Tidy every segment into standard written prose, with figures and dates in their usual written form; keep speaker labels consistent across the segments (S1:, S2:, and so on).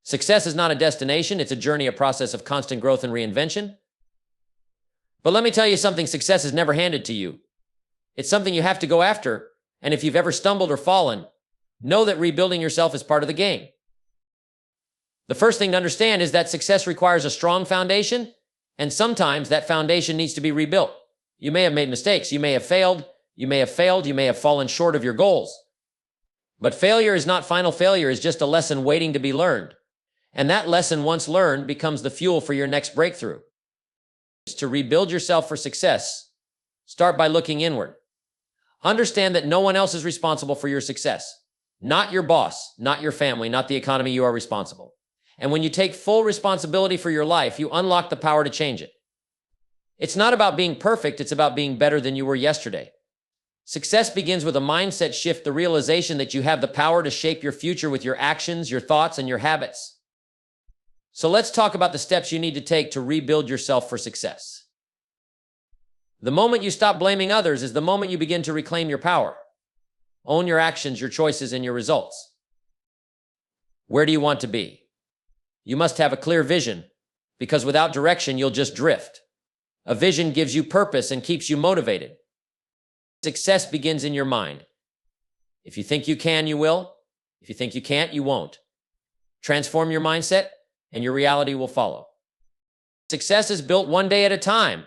S1: Success is not a destination, it's a journey, a process of constant growth and reinvention. But let me tell you something, success is never handed to you. It's something you have to go after, and if you've ever stumbled or fallen, know that rebuilding yourself is part of the game. The first thing to understand is that success requires a strong foundation, and sometimes that foundation needs to be rebuilt. You may have made mistakes, you may have failed, you may have fallen short of your goals. But failure is not final. Failure is just a lesson waiting to be learned. And that lesson, once learned, becomes the fuel for your next breakthrough. To rebuild yourself for success, start by looking inward. Understand that no one else is responsible for your success. Not your boss, not your family, not the economy. You are responsible. And when you take full responsibility for your life, you unlock the power to change it. It's not about being perfect, it's about being better than you were yesterday. Success begins with a mindset shift, the realization that you have the power to shape your future with your actions, your thoughts, and your habits. So let's talk about the steps you need to take to rebuild yourself for success. The moment you stop blaming others is the moment you begin to reclaim your power. Own your actions, your choices, and your results. Where do you want to be? You must have a clear vision, because without direction, you'll just drift. A vision gives you purpose and keeps you motivated. Success begins in your mind. If you think you can, you will. If you think you can't, you won't. Transform your mindset, and your reality will follow. Success is built one day at a time.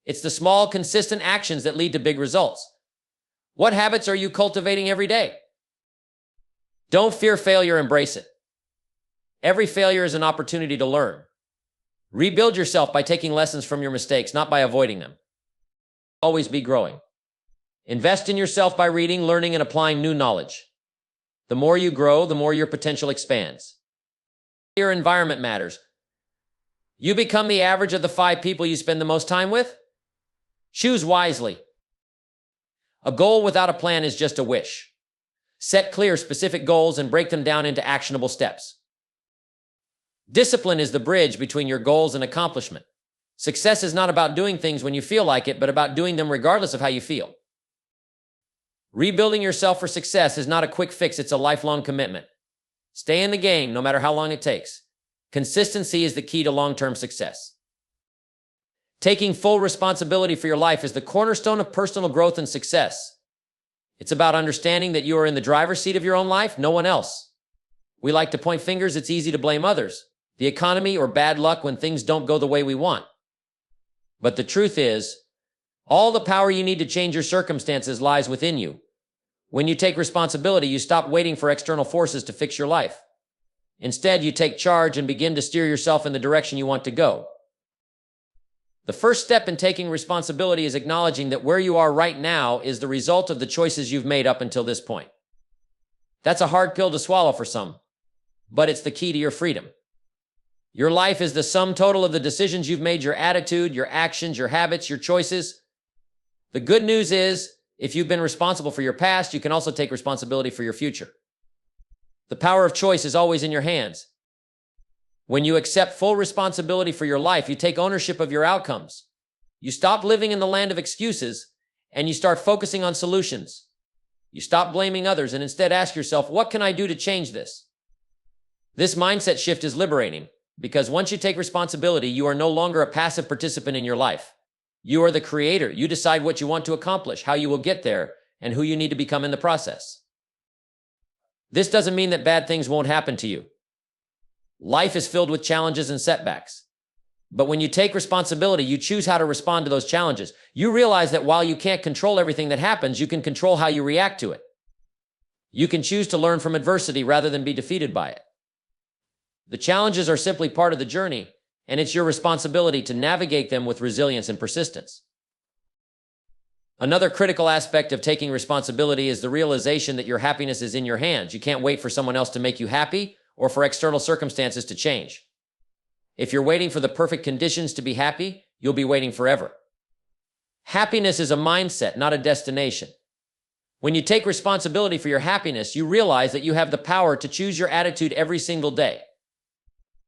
S1: It's the small, consistent actions that lead to big results. What habits are you cultivating every day? Don't fear failure, embrace it. Every failure is an opportunity to learn. Rebuild yourself by taking lessons from your mistakes, not by avoiding them. Always be growing. Invest in yourself by reading, learning, and applying new knowledge. The more you grow, the more your potential expands. Your environment matters. You become the average of the 5 people you spend the most time with? Choose wisely. A goal without a plan is just a wish. Set clear, specific goals and break them down into actionable steps. Discipline is the bridge between your goals and accomplishment. Success is not about doing things when you feel like it, but about doing them regardless of how you feel. Rebuilding yourself for success is not a quick fix, it's a lifelong commitment. Stay in the game, no matter how long it takes. Consistency is the key to long-term success. Taking full responsibility for your life is the cornerstone of personal growth and success. It's about understanding that you are in the driver's seat of your own life, no one else. We like to point fingers, it's easy to blame others, the economy, or bad luck when things don't go the way we want. But the truth is, all the power you need to change your circumstances lies within you. When you take responsibility, you stop waiting for external forces to fix your life. Instead, you take charge and begin to steer yourself in the direction you want to go. The first step in taking responsibility is acknowledging that where you are right now is the result of the choices you've made up until this point. That's a hard pill to swallow for some, but it's the key to your freedom. Your life is the sum total of the decisions you've made, your attitude, your actions, your habits, your choices. The good news is, if you've been responsible for your past, you can also take responsibility for your future. The power of choice is always in your hands. When you accept full responsibility for your life, you take ownership of your outcomes. You stop living in the land of excuses, and you start focusing on solutions. You stop blaming others and instead ask yourself, what can I do to change this? This mindset shift is liberating, because once you take responsibility, you are no longer a passive participant in your life. You are the creator. You decide what you want to accomplish, how you will get there, and who you need to become in the process. This doesn't mean that bad things won't happen to you. Life is filled with challenges and setbacks. But when you take responsibility, you choose how to respond to those challenges. You realize that while you can't control everything that happens, you can control how you react to it. You can choose to learn from adversity rather than be defeated by it. The challenges are simply part of the journey, and it's your responsibility to navigate them with resilience and persistence. Another critical aspect of taking responsibility is the realization that your happiness is in your hands. You can't wait for someone else to make you happy or for external circumstances to change. If you're waiting for the perfect conditions to be happy, you'll be waiting forever. Happiness is a mindset, not a destination. When you take responsibility for your happiness, you realize that you have the power to choose your attitude every single day.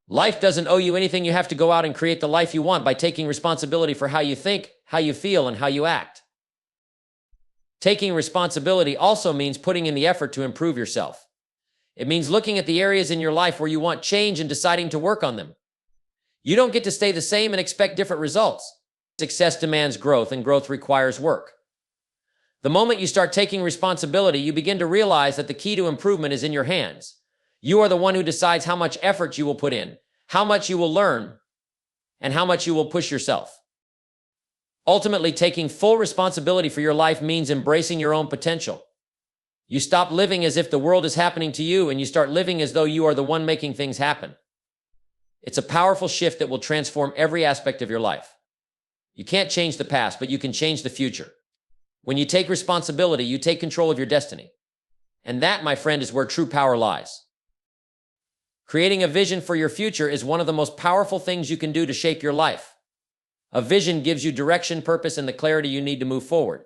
S1: Life doesn't owe you anything. You have to go out and create the life you want by taking responsibility for how you think, how you feel, and how you act. Taking responsibility also means putting in the effort to improve yourself. It means looking at the areas in your life where you want change and deciding to work on them. You don't get to stay the same and expect different results. Success demands growth, and growth requires work. The moment you start taking responsibility, you begin to realize that the key to improvement is in your hands. You are the one who decides how much effort you will put in, how much you will learn, and how much you will push yourself. Ultimately, taking full responsibility for your life means embracing your own potential. You stop living as if the world is happening to you, and you start living as though you are the one making things happen. It's a powerful shift that will transform every aspect of your life. You can't change the past, but you can change the future. When you take responsibility, you take control of your destiny. And that, my friend, is where true power lies. Creating a vision for your future is one of the most powerful things you can do to shape your life. A vision gives you direction, purpose, and the clarity you need to move forward.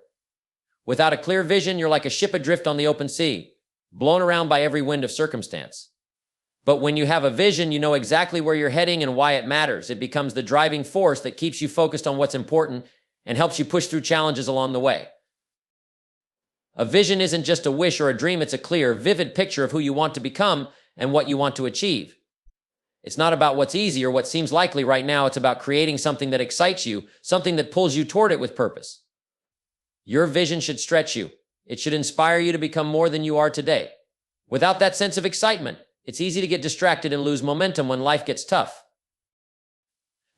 S1: Without a clear vision, you're like a ship adrift on the open sea, blown around by every wind of circumstance. But when you have a vision, you know exactly where you're heading and why it matters. It becomes the driving force that keeps you focused on what's important and helps you push through challenges along the way. A vision isn't just a wish or a dream, it's a clear, vivid picture of who you want to become and what you want to achieve. It's not about what's easy or what seems likely right now. It's about creating something that excites you, something that pulls you toward it with purpose. Your vision should stretch you. It should inspire you to become more than you are today. Without that sense of excitement, it's easy to get distracted and lose momentum when life gets tough.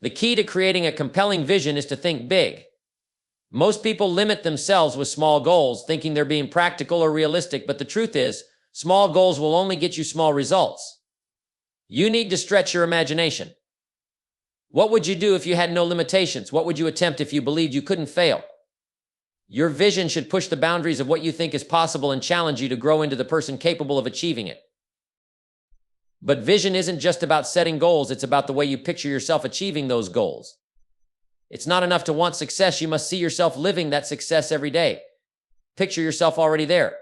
S1: The key to creating a compelling vision is to think big. Most people limit themselves with small goals, thinking they're being practical or realistic, but the truth is, small goals will only get you small results. You need to stretch your imagination. What would you do if you had no limitations? What would you attempt if you believed you couldn't fail? Your vision should push the boundaries of what you think is possible and challenge you to grow into the person capable of achieving it. But vision isn't just about setting goals, it's about the way you picture yourself achieving those goals. It's not enough to want success, you must see yourself living that success every day. Picture yourself already there.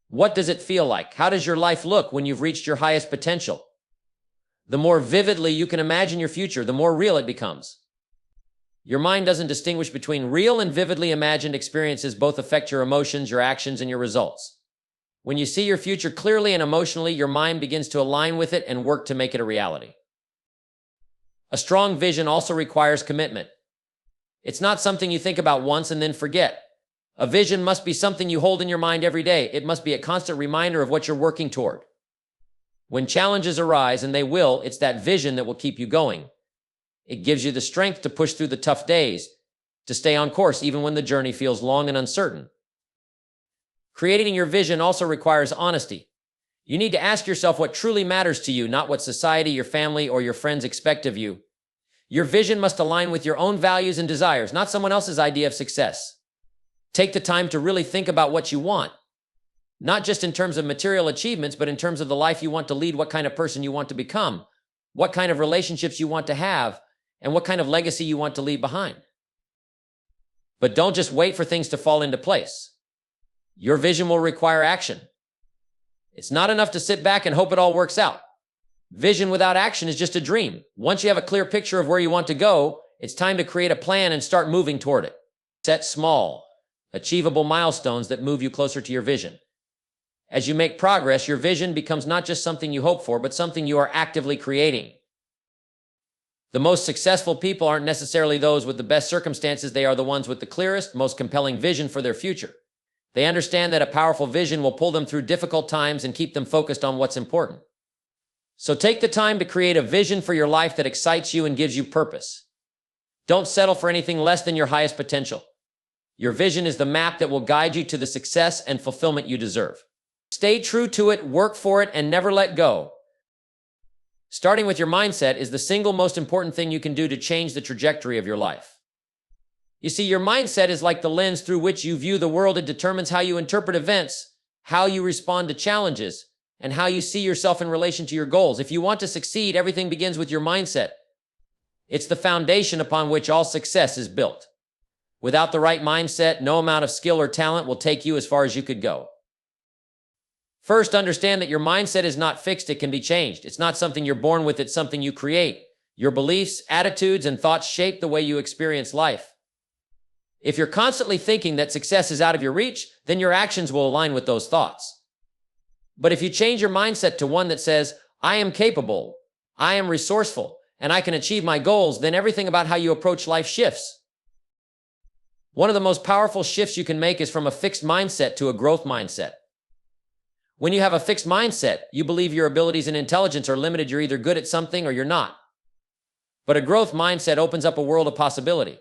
S1: What does it feel like? How does your life look when you've reached your highest potential? The more vividly you can imagine your future, the more real it becomes. Your mind doesn't distinguish between real and vividly imagined experiences. Both affect your emotions, your actions, and your results. When you see your future clearly and emotionally, your mind begins to align with it and work to make it a reality. A strong vision also requires commitment. It's not something you think about once and then forget. A vision must be something you hold in your mind every day. It must be a constant reminder of what you're working toward. When challenges arise, and they will, it's that vision that will keep you going. It gives you the strength to push through the tough days, to stay on course even when the journey feels long and uncertain. Creating your vision also requires honesty. You need to ask yourself what truly matters to you, not what society, your family, or your friends expect of you. Your vision must align with your own values and desires, not someone else's idea of success. Take the time to really think about what you want, not just in terms of material achievements, but in terms of the life you want to lead, what kind of person you want to become, what kind of relationships you want to have, and what kind of legacy you want to leave behind. But don't just wait for things to fall into place. Your vision will require action. It's not enough to sit back and hope it all works out. Vision without action is just a dream. Once you have a clear picture of where you want to go, it's time to create a plan and start moving toward it. Set small, achievable milestones that move you closer to your vision. As you make progress, your vision becomes not just something you hope for, but something you are actively creating. The most successful people aren't necessarily those with the best circumstances. They are the ones with the clearest, most compelling vision for their future. They understand that a powerful vision will pull them through difficult times and keep them focused on what's important. So take the time to create a vision for your life that excites you and gives you purpose. Don't settle for anything less than your highest potential. Your vision is the map that will guide you to the success and fulfillment you deserve. Stay true to it, work for it, and never let go. Starting with your mindset is the single most important thing you can do to change the trajectory of your life. You see, your mindset is like the lens through which you view the world. It determines how you interpret events, how you respond to challenges, and how you see yourself in relation to your goals. If you want to succeed, everything begins with your mindset. It's the foundation upon which all success is built. Without the right mindset, no amount of skill or talent will take you as far as you could go. First, understand that your mindset is not fixed. It can be changed. It's not something you're born with. It's something you create. Your beliefs, attitudes, and thoughts shape the way you experience life. If you're constantly thinking that success is out of your reach, then your actions will align with those thoughts. But if you change your mindset to one that says, I am capable, I am resourceful, and I can achieve my goals, then everything about how you approach life shifts. One of the most powerful shifts you can make is from a fixed mindset to a growth mindset. When you have a fixed mindset, you believe your abilities and intelligence are limited. You're either good at something or you're not. But a growth mindset opens up a world of possibility.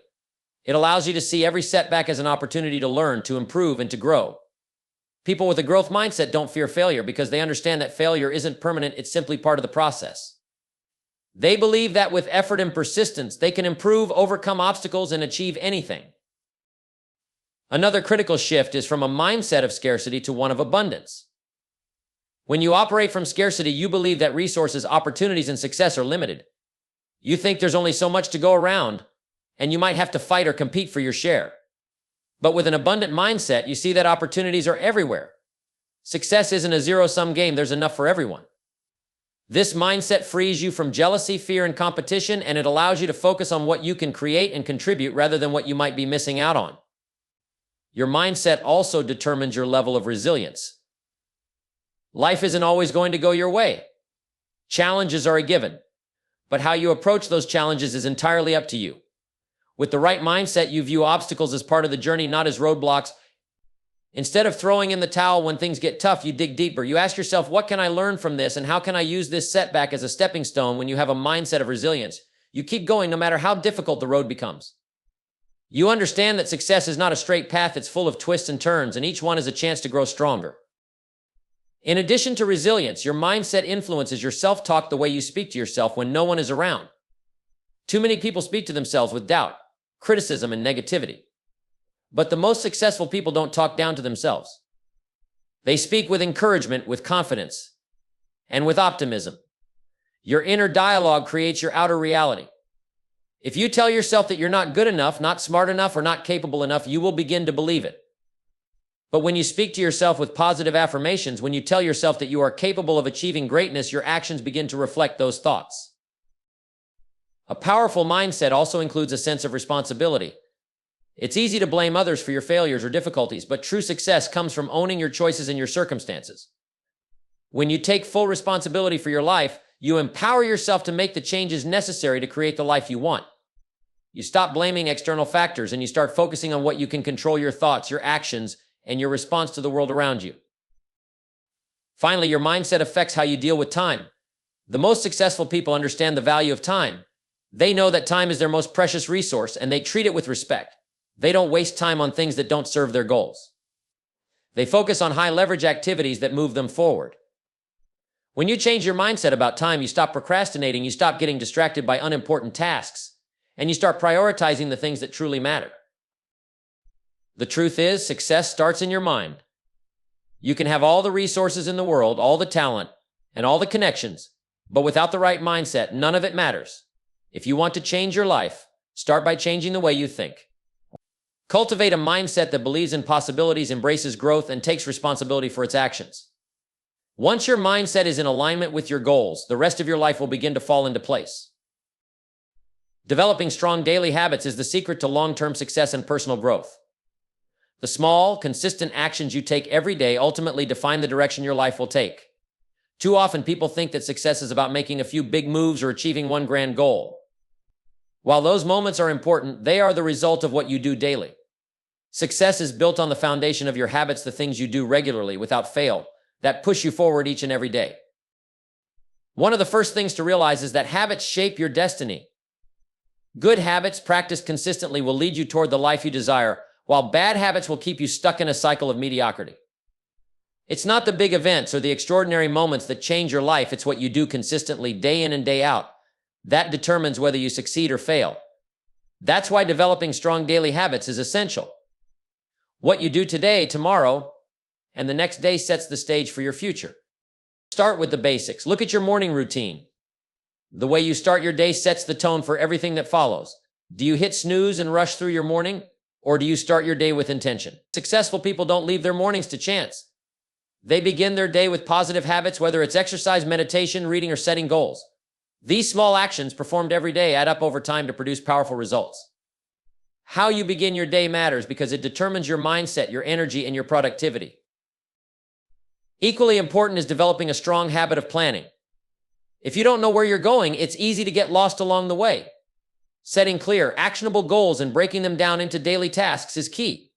S1: It allows you to see every setback as an opportunity to learn, to improve, and to grow. People with a growth mindset don't fear failure because they understand that failure isn't permanent, it's simply part of the process. They believe that with effort and persistence, they can improve, overcome obstacles, and achieve anything. Another critical shift is from a mindset of scarcity to one of abundance. When you operate from scarcity, you believe that resources, opportunities, and success are limited. You think there's only so much to go around, and you might have to fight or compete for your share. But with an abundant mindset, you see that opportunities are everywhere. Success isn't a zero-sum game, there's enough for everyone. This mindset frees you from jealousy, fear, and competition, and it allows you to focus on what you can create and contribute rather than what you might be missing out on. Your mindset also determines your level of resilience. Life isn't always going to go your way. Challenges are a given, but how you approach those challenges is entirely up to you. With the right mindset, you view obstacles as part of the journey, not as roadblocks. Instead of throwing in the towel when things get tough, you dig deeper. You ask yourself, what can I learn from this, and how can I use this setback as a stepping stone? When you have a mindset of resilience, you keep going no matter how difficult the road becomes. You understand that success is not a straight path, it's full of twists and turns, and each one is a chance to grow stronger. In addition to resilience, your mindset influences your self-talk, the way you speak to yourself when no one is around. Too many people speak to themselves with doubt, criticism, and negativity. But the most successful people don't talk down to themselves. They speak with encouragement, with confidence, and with optimism. Your inner dialogue creates your outer reality. If you tell yourself that you're not good enough, not smart enough, or not capable enough, you will begin to believe it. But when you speak to yourself with positive affirmations, when you tell yourself that you are capable of achieving greatness, your actions begin to reflect those thoughts. A powerful mindset also includes a sense of responsibility. It's easy to blame others for your failures or difficulties, but true success comes from owning your choices and your circumstances. When you take full responsibility for your life, you empower yourself to make the changes necessary to create the life you want. You stop blaming external factors and you start focusing on what you can control: your thoughts, your actions, and your response to the world around you. Finally, your mindset affects how you deal with time. The most successful people understand the value of time. They know that time is their most precious resource, and they treat it with respect. They don't waste time on things that don't serve their goals. They focus on high-leverage activities that move them forward. When you change your mindset about time, you stop procrastinating, you stop getting distracted by unimportant tasks, and you start prioritizing the things that truly matter. The truth is, success starts in your mind. You can have all the resources in the world, all the talent, and all the connections, but without the right mindset, none of it matters. If you want to change your life, start by changing the way you think. Cultivate a mindset that believes in possibilities, embraces growth, and takes responsibility for its actions. Once your mindset is in alignment with your goals, the rest of your life will begin to fall into place. Developing strong daily habits is the secret to long-term success and personal growth. The small, consistent actions you take every day ultimately define the direction your life will take. Too often, people think that success is about making a few big moves or achieving one grand goal. While those moments are important, they are the result of what you do daily. Success is built on the foundation of your habits, the things you do regularly without fail, that push you forward each and every day. One of the first things to realize is that habits shape your destiny. Good habits practiced consistently will lead you toward the life you desire, while bad habits will keep you stuck in a cycle of mediocrity. It's not the big events or the extraordinary moments that change your life, it's what you do consistently, day in and day out. That determines whether you succeed or fail. That's why developing strong daily habits is essential. What you do today, tomorrow, and the next day sets the stage for your future. Start with the basics. Look at your morning routine. The way you start your day sets the tone for everything that follows. Do you hit snooze and rush through your morning, or do you start your day with intention? Successful people don't leave their mornings to chance. They begin their day with positive habits, whether it's exercise, meditation, reading, or setting goals. These small actions performed every day add up over time to produce powerful results. How you begin your day matters because it determines your mindset, your energy, and your productivity. Equally important is developing a strong habit of planning. If you don't know where you're going, it's easy to get lost along the way. Setting clear, actionable goals and breaking them down into daily tasks is key.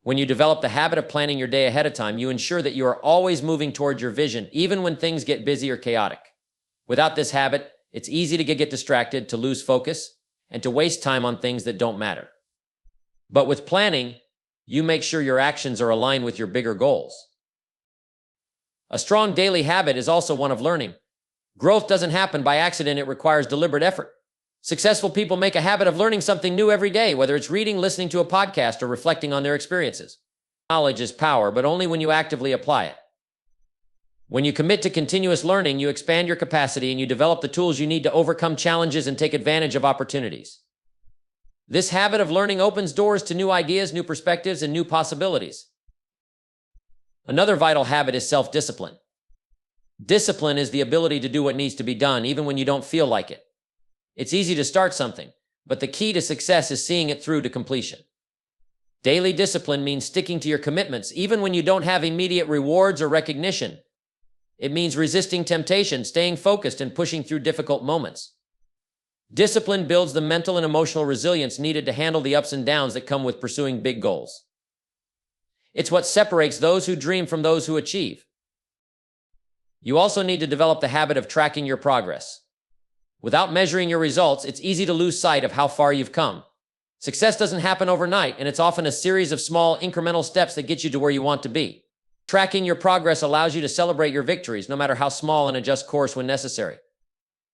S1: When you develop the habit of planning your day ahead of time, you ensure that you are always moving towards your vision, even when things get busy or chaotic. Without this habit, it's easy to get distracted, to lose focus, and to waste time on things that don't matter. But with planning, you make sure your actions are aligned with your bigger goals. A strong daily habit is also one of learning. Growth doesn't happen by accident, it requires deliberate effort. Successful people make a habit of learning something new every day, whether it's reading, listening to a podcast, or reflecting on their experiences. Knowledge is power, but only when you actively apply it. When you commit to continuous learning, you expand your capacity and you develop the tools you need to overcome challenges and take advantage of opportunities. This habit of learning opens doors to new ideas, new perspectives, and new possibilities. Another vital habit is self-discipline. Discipline is the ability to do what needs to be done, even when you don't feel like it. It's easy to start something, but the key to success is seeing it through to completion. Daily discipline means sticking to your commitments, even when you don't have immediate rewards or recognition. It means resisting temptation, staying focused, and pushing through difficult moments. Discipline builds the mental and emotional resilience needed to handle the ups and downs that come with pursuing big goals. It's what separates those who dream from those who achieve. You also need to develop the habit of tracking your progress. Without measuring your results, it's easy to lose sight of how far you've come. Success doesn't happen overnight, and it's often a series of small, incremental steps that get you to where you want to be. Tracking your progress allows you to celebrate your victories, no matter how small, and adjust course when necessary.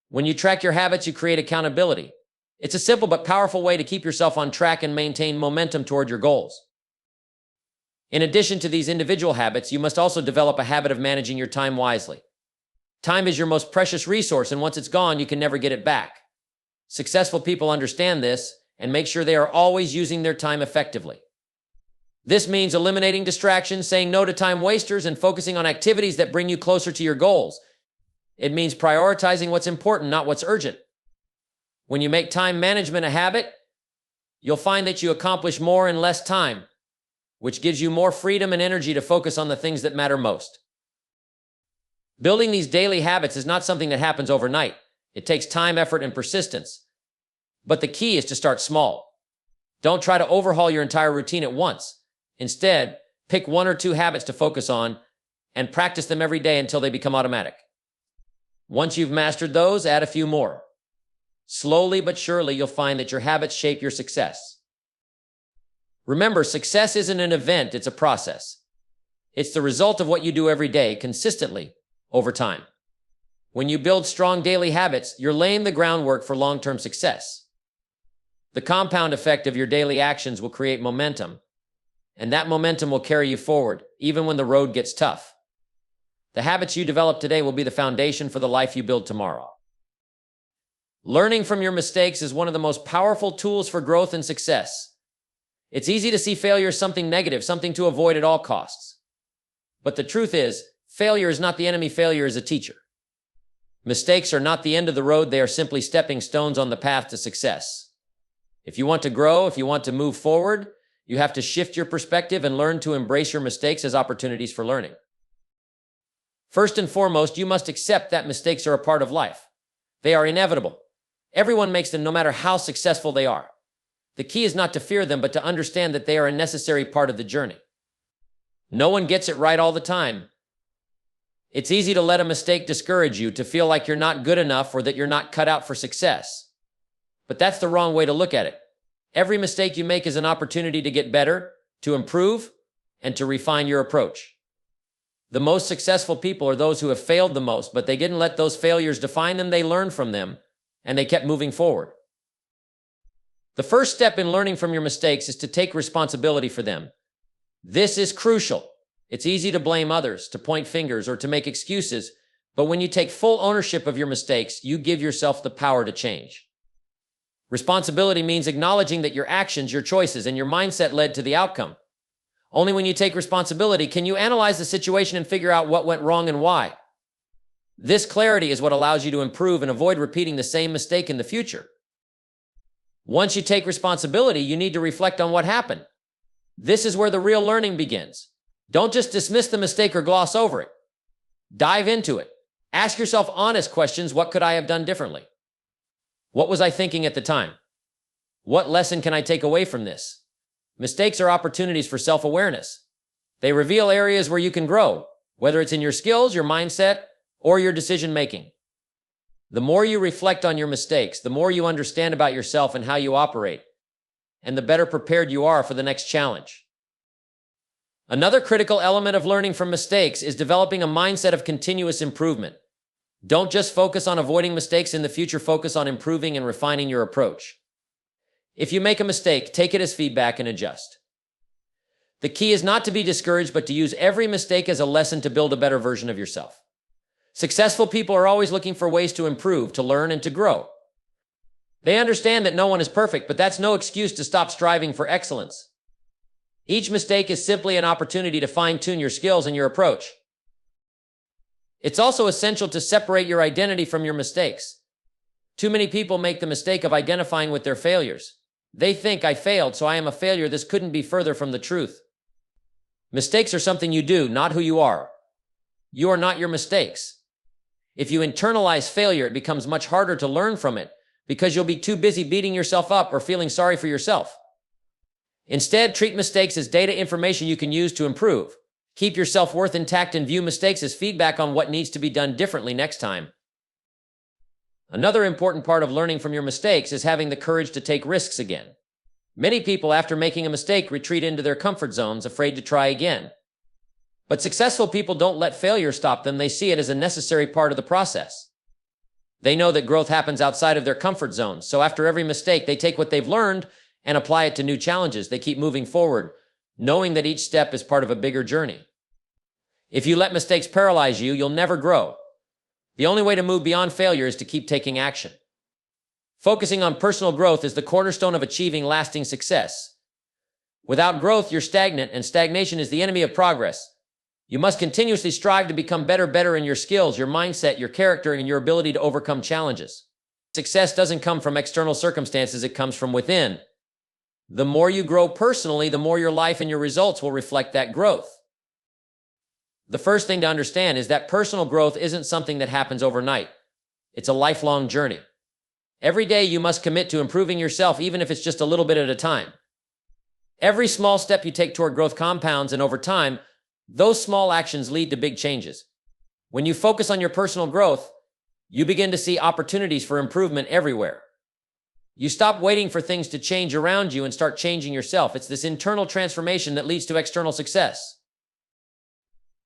S1: When you track your habits, you create accountability. It's a simple but powerful way to keep yourself on track and maintain momentum toward your goals. In addition to these individual habits, you must also develop a habit of managing your time wisely. Time is your most precious resource, and once it's gone, you can never get it back. Successful people understand this and make sure they are always using their time effectively. This means eliminating distractions, saying no to time wasters, and focusing on activities that bring you closer to your goals. It means prioritizing what's important, not what's urgent. When you make time management a habit, you'll find that you accomplish more in less time, which gives you more freedom and energy to focus on the things that matter most. Building these daily habits is not something that happens overnight. It takes time, effort, and persistence. But the key is to start small. Don't try to overhaul your entire routine at once. Instead, pick 1 or 2 habits to focus on and practice them every day until they become automatic. Once you've mastered those, add a few more. Slowly but surely, you'll find that your habits shape your success. Remember, success isn't an event, it's a process. It's the result of what you do every day, consistently, over time. When you build strong daily habits, you're laying the groundwork for long-term success. The compound effect of your daily actions will create momentum, and that momentum will carry you forward, even when the road gets tough. The habits you develop today will be the foundation for the life you build tomorrow. Learning from your mistakes is one of the most powerful tools for growth and success. It's easy to see failure as something negative, something to avoid at all costs. But the truth is, failure is not the enemy, failure is a teacher. Mistakes are not the end of the road, they are simply stepping stones on the path to success. If you want to grow, if you want to move forward, you have to shift your perspective and learn to embrace your mistakes as opportunities for learning. First and foremost, you must accept that mistakes are a part of life. They are inevitable. Everyone makes them, no matter how successful they are. The key is not to fear them, but to understand that they are a necessary part of the journey. No one gets it right all the time. It's easy to let a mistake discourage you, to feel like you're not good enough or that you're not cut out for success. But that's the wrong way to look at it. Every mistake you make is an opportunity to get better, to improve, and to refine your approach. The most successful people are those who have failed the most, but they didn't let those failures define them. They learned from them, and they kept moving forward. The first step in learning from your mistakes is to take responsibility for them. This is crucial. It's easy to blame others, to point fingers, or to make excuses, but when you take full ownership of your mistakes, you give yourself the power to change. Responsibility means acknowledging that your actions, your choices, and your mindset led to the outcome. Only when you take responsibility can you analyze the situation and figure out what went wrong and why. This clarity is what allows you to improve and avoid repeating the same mistake in the future. Once you take responsibility, you need to reflect on what happened. This is where the real learning begins. Don't just dismiss the mistake or gloss over it. Dive into it. Ask yourself honest questions. What could I have done differently? What was I thinking at the time? What lesson can I take away from this? Mistakes are opportunities for self-awareness. They reveal areas where you can grow, whether it's in your skills, your mindset, or your decision-making. The more you reflect on your mistakes, the more you understand about yourself and how you operate, and the better prepared you are for the next challenge. Another critical element of learning from mistakes is developing a mindset of continuous improvement. Don't just focus on avoiding mistakes in the future, focus on improving and refining your approach. If you make a mistake, take it as feedback and adjust. The key is not to be discouraged, but to use every mistake as a lesson to build a better version of yourself. Successful people are always looking for ways to improve, to learn, and to grow. They understand that no one is perfect, but that's no excuse to stop striving for excellence. Each mistake is simply an opportunity to fine-tune your skills and your approach. It's also essential to separate your identity from your mistakes. Too many people make the mistake of identifying with their failures. They think, I failed, so I am a failure. This couldn't be further from the truth. Mistakes are something you do, not who you are. You are not your mistakes. If you internalize failure, it becomes much harder to learn from it because you'll be too busy beating yourself up or feeling sorry for yourself. Instead, treat mistakes as data information you can use to improve. Keep your self-worth intact and view mistakes as feedback on what needs to be done differently next time. Another important part of learning from your mistakes is having the courage to take risks again. Many people, after making a mistake, retreat into their comfort zones, afraid to try again. But successful people don't let failure stop them. They see it as a necessary part of the process. They know that growth happens outside of their comfort zone, so after every mistake, they take what they've learned and apply it to new challenges. They keep moving forward, knowing that each step is part of a bigger journey. If you let mistakes paralyze you, you'll never grow. The only way to move beyond failure is to keep taking action. Focusing on personal growth is the cornerstone of achieving lasting success. Without growth, you're stagnant, and stagnation is the enemy of progress. You must continuously strive to become better in your skills, your mindset, your character, and your ability to overcome challenges. Success doesn't come from external circumstances, it comes from within. The more you grow personally, the more your life and your results will reflect that growth. The first thing to understand is that personal growth isn't something that happens overnight. It's a lifelong journey. Every day you must commit to improving yourself, even if it's just a little bit at a time. Every small step you take toward growth compounds, and over time, those small actions lead to big changes. When you focus on your personal growth, you begin to see opportunities for improvement everywhere. You stop waiting for things to change around you and start changing yourself. It's this internal transformation that leads to external success.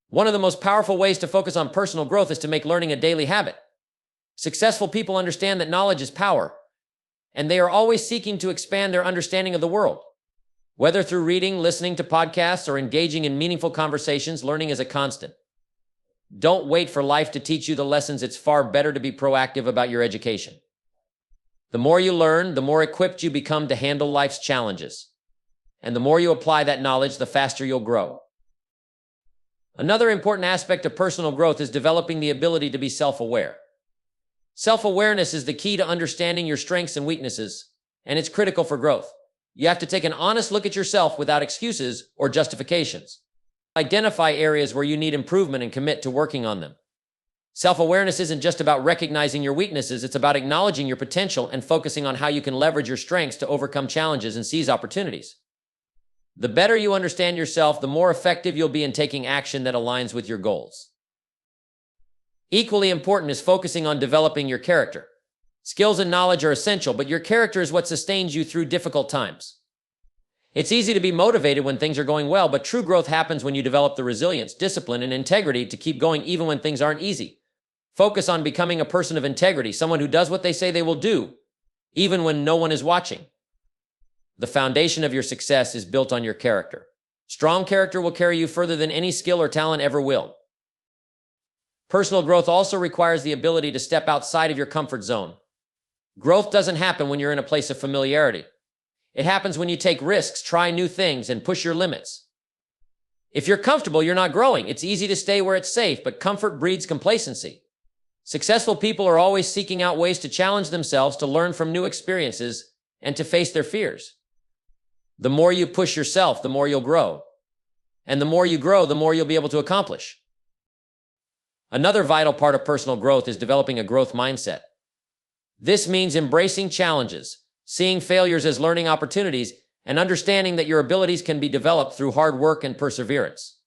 S1: One of the most powerful ways to focus on personal growth is to make learning a daily habit. Successful people understand that knowledge is power, and they are always seeking to expand their understanding of the world. Whether through reading, listening to podcasts, or engaging in meaningful conversations, learning is a constant. Don't wait for life to teach you the lessons. It's far better to be proactive about your education. The more you learn, the more equipped you become to handle life's challenges. And the more you apply that knowledge, the faster you'll grow. Another important aspect of personal growth is developing the ability to be self-aware. Self-awareness is the key to understanding your strengths and weaknesses, and it's critical for growth. You have to take an honest look at yourself without excuses or justifications. Identify areas where you need improvement and commit to working on them. Self-awareness isn't just about recognizing your weaknesses, it's about acknowledging your potential and focusing on how you can leverage your strengths to overcome challenges and seize opportunities. The better you understand yourself, the more effective you'll be in taking action that aligns with your goals. Equally important is focusing on developing your character. Skills and knowledge are essential, but your character is what sustains you through difficult times. It's easy to be motivated when things are going well, but true growth happens when you develop the resilience, discipline, and integrity to keep going even when things aren't easy. Focus on becoming a person of integrity, someone who does what they say they will do, even when no one is watching. The foundation of your success is built on your character. Strong character will carry you further than any skill or talent ever will. Personal growth also requires the ability to step outside of your comfort zone. Growth doesn't happen when you're in a place of familiarity. It happens when you take risks, try new things, and push your limits. If you're comfortable, you're not growing. It's easy to stay where it's safe, but comfort breeds complacency. Successful people are always seeking out ways to challenge themselves, to learn from new experiences, and to face their fears. The more you push yourself, the more you'll grow. And the more you grow, the more you'll be able to accomplish. Another vital part of personal growth is developing a growth mindset. This means embracing challenges, seeing failures as learning opportunities, and understanding that your abilities can be developed through hard work and perseverance.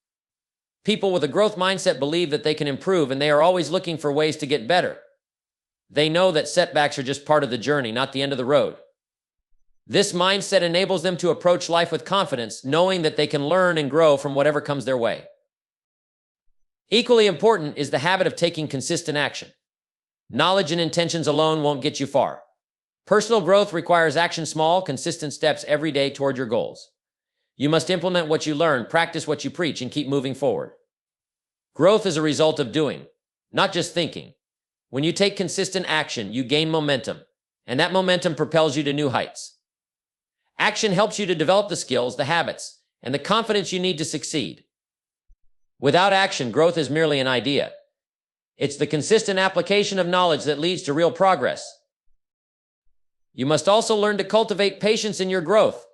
S1: People with a growth mindset believe that they can improve, and they are always looking for ways to get better. They know that setbacks are just part of the journey, not the end of the road. This mindset enables them to approach life with confidence, knowing that they can learn and grow from whatever comes their way. Equally important is the habit of taking consistent action. Knowledge and intentions alone won't get you far. Personal growth requires action, small, consistent steps every day toward your goals. You must implement what you learn, practice what you preach, and keep moving forward. Growth is a result of doing, not just thinking. When you take consistent action, you gain momentum, and that momentum propels you to new heights. Action helps you to develop the skills, the habits, and the confidence you need to succeed. Without action, growth is merely an idea. It's the consistent application of knowledge that leads to real progress. You must also learn to cultivate patience in your growth.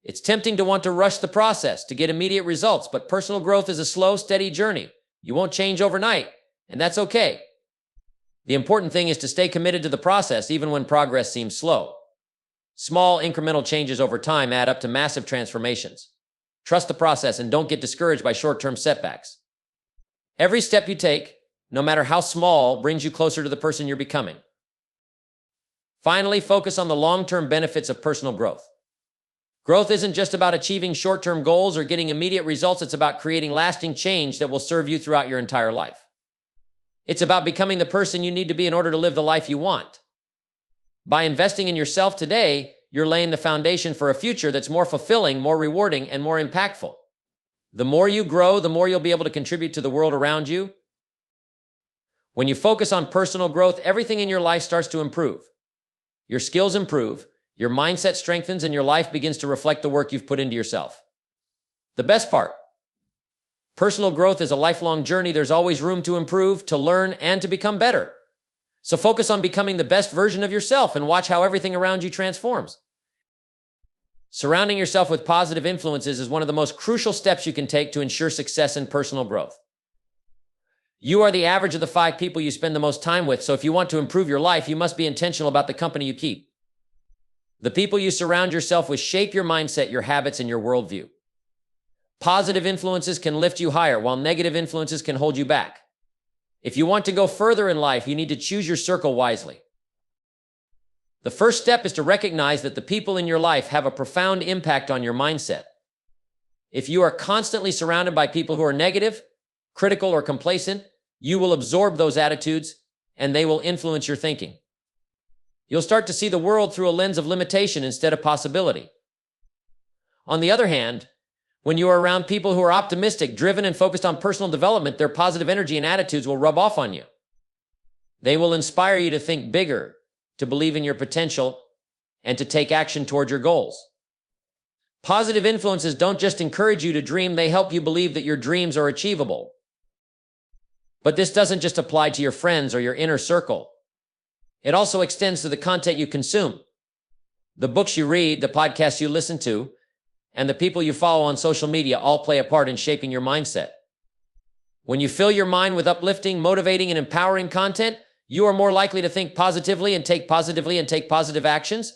S1: It's tempting to want to rush the process to get immediate results, but personal growth is a slow, steady journey. You won't change overnight, and that's okay. The important thing is to stay committed to the process even when progress seems slow. Small, incremental changes over time add up to massive transformations. Trust the process and don't get discouraged by short-term setbacks. Every step you take, no matter how small, brings you closer to the person you're becoming. Finally, focus on the long-term benefits of personal growth. Growth isn't just about achieving short-term goals or getting immediate results. It's about creating lasting change that will serve you throughout your entire life. It's about becoming the person you need to be in order to live the life you want. By investing in yourself today, you're laying the foundation for a future that's more fulfilling, more rewarding, and more impactful. The more you grow, the more you'll be able to contribute to the world around you. When you focus on personal growth, everything in your life starts to improve. Your skills improve, your mindset strengthens, and your life begins to reflect the work you've put into yourself. The best part: personal growth is a lifelong journey. There's always room to improve, to learn, and to become better. So focus on becoming the best version of yourself and watch how everything around you transforms. Surrounding yourself with positive influences is one of the most crucial steps you can take to ensure success in personal growth. You are the average of the 5 people you spend the most time with, so if you want to improve your life, you must be intentional about the company you keep. The people you surround yourself with shape your mindset, your habits, and your worldview. Positive influences can lift you higher, while negative influences can hold you back. If you want to go further in life, you need to choose your circle wisely. The first step is to recognize that the people in your life have a profound impact on your mindset. If you are constantly surrounded by people who are negative, critical, or complacent, you will absorb those attitudes, and they will influence your thinking. You'll start to see the world through a lens of limitation instead of possibility. On the other hand, when you are around people who are optimistic, driven, and focused on personal development, their positive energy and attitudes will rub off on you. They will inspire you to think bigger, to believe in your potential, and to take action toward your goals. Positive influences don't just encourage you to dream, they help you believe that your dreams are achievable. But this doesn't just apply to your friends or your inner circle. It also extends to the content you consume. The books you read, the podcasts you listen to, and the people you follow on social media all play a part in shaping your mindset. When you fill your mind with uplifting, motivating, and empowering content, you are more likely to think positively and take positive actions.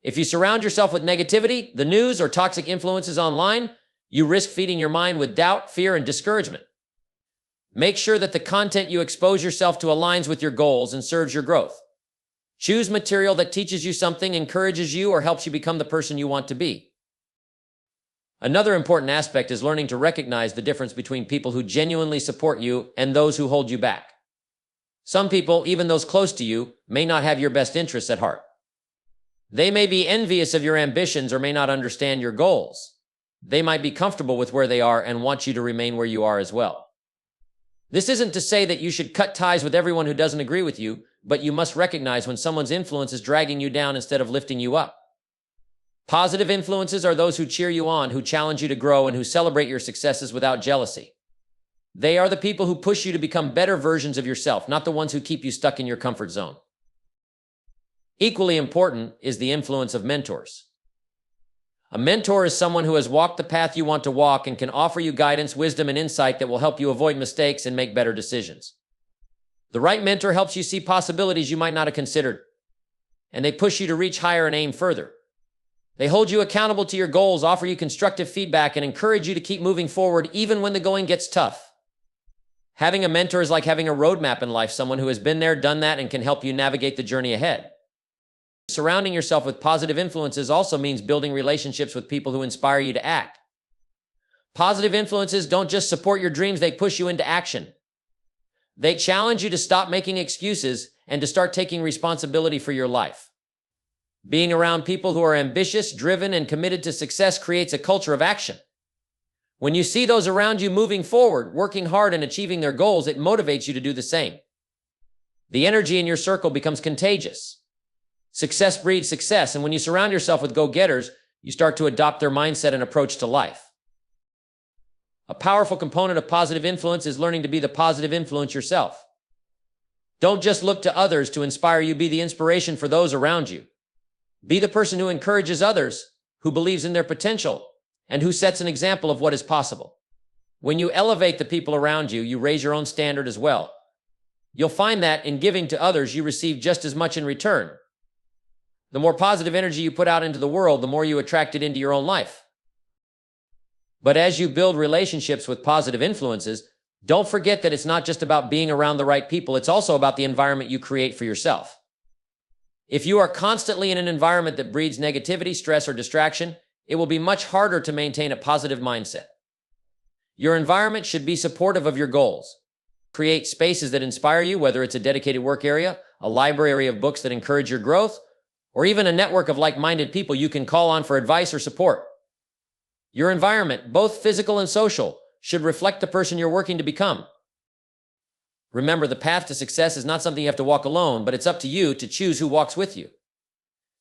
S1: If you surround yourself with negativity, the news, or toxic influences online, you risk feeding your mind with doubt, fear, and discouragement. Make sure that the content you expose yourself to aligns with your goals and serves your growth. Choose material that teaches you something, encourages you, or helps you become the person you want to be. Another important aspect is learning to recognize the difference between people who genuinely support you and those who hold you back. Some people, even those close to you, may not have your best interests at heart. They may be envious of your ambitions or may not understand your goals. They might be comfortable with where they are and want you to remain where you are as well. This isn't to say that you should cut ties with everyone who doesn't agree with you, but you must recognize when someone's influence is dragging you down instead of lifting you up. Positive influences are those who cheer you on, who challenge you to grow, and who celebrate your successes without jealousy. They are the people who push you to become better versions of yourself, not the ones who keep you stuck in your comfort zone. Equally important is the influence of mentors. A mentor is someone who has walked the path you want to walk and can offer you guidance, wisdom, and insight that will help you avoid mistakes and make better decisions. The right mentor helps you see possibilities you might not have considered, and they push you to reach higher and aim further. They hold you accountable to your goals, offer you constructive feedback, and encourage you to keep moving forward even when the going gets tough. Having a mentor is like having a roadmap in life, someone who has been there, done that, and can help you navigate the journey ahead. Surrounding yourself with positive influences also means building relationships with people who inspire you to act. Positive influences don't just support your dreams, they push you into action. They challenge you to stop making excuses and to start taking responsibility for your life. Being around people who are ambitious, driven, and committed to success creates a culture of action. When you see those around you moving forward, working hard, and achieving their goals, it motivates you to do the same. The energy in your circle becomes contagious. Success breeds success, and when you surround yourself with go-getters, you start to adopt their mindset and approach to life. A powerful component of positive influence is learning to be the positive influence yourself. Don't just look to others to inspire you, be the inspiration for those around you. Be the person who encourages others, who believes in their potential, and who sets an example of what is possible. When you elevate the people around you, you raise your own standard as well. You'll find that in giving to others, you receive just as much in return. The more positive energy you put out into the world, the more you attract it into your own life. But as you build relationships with positive influences, don't forget that it's not just about being around the right people, it's also about the environment you create for yourself. If you are constantly in an environment that breeds negativity, stress, or distraction, it will be much harder to maintain a positive mindset. Your environment should be supportive of your goals. Create spaces that inspire you, whether it's a dedicated work area, a library of books that encourage your growth, or even a network of like-minded people you can call on for advice or support. Your environment, both physical and social, should reflect the person you're working to become. Remember, the path to success is not something you have to walk alone, but it's up to you to choose who walks with you.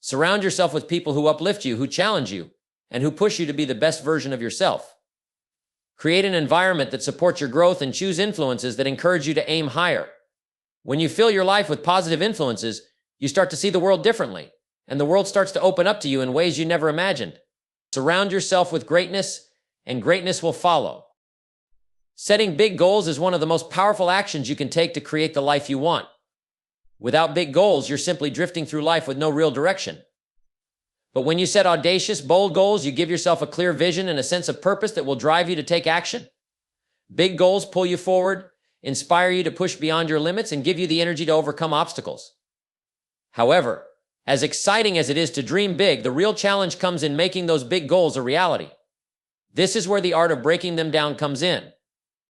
S1: Surround yourself with people who uplift you, who challenge you, and who push you to be the best version of yourself. Create an environment that supports your growth and choose influences that encourage you to aim higher. When you fill your life with positive influences, you start to see the world differently, and the world starts to open up to you in ways you never imagined. Surround yourself with greatness, and greatness will follow. Setting big goals is one of the most powerful actions you can take to create the life you want. Without big goals, you're simply drifting through life with no real direction. But when you set audacious, bold goals, you give yourself a clear vision and a sense of purpose that will drive you to take action. Big goals pull you forward, inspire you to push beyond your limits, and give you the energy to overcome obstacles. However, as exciting as it is to dream big, the real challenge comes in making those big goals a reality. This is where the art of breaking them down comes in.